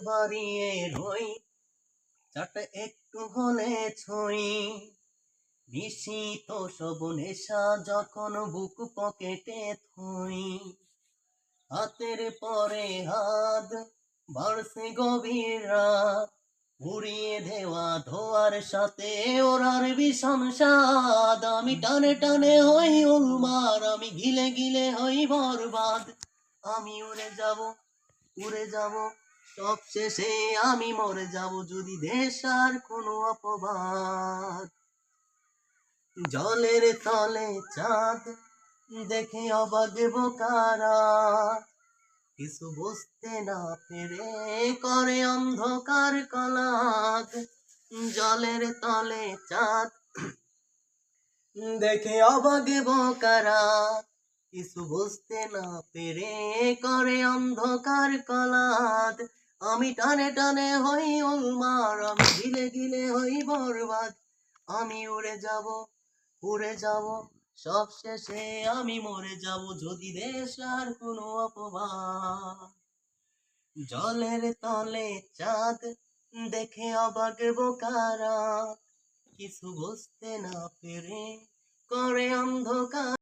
বাড়িয়ে রই, চাটা একটু হলে ছই। নিশিত সব নেশা যখন বুক পকেটে থই, হাতের পরে হাত বাড়ছে গভীর রাত, উড়িয়ে দেওয়া ধোয়ার সাথে ওরার বিষম স্বাদ। আমি টানে টানে হই উন্মার, আমি গিলে গিলে হই বরবাদ। আমি উড়ে যাব সব শেষে আমি মরে যাব, যদি দেশার কোনো অপবাদ। জলের তলে চাঁদ দেখে অবাক বোকারা, কিছু বুঝতে না পেরে করে অন্ধকার কলাত। জলের তলে চাঁদ দেখে অবাক বোকারা, কিছু বুঝতে না পেরে করে অন্ধকার কলাত। আমি টানে টানে হই উন্মার, আমি গিলে গিলে হই বরবাদ। আমি উড়ে যাব সব শেষে আমি মরে যাব, যদি দেশার কোনো অপবাদ। জলের তলে চাঁদ দেখে অবাক বোকারা, কিছু বুঝতে না পেরে করে অন্ধকার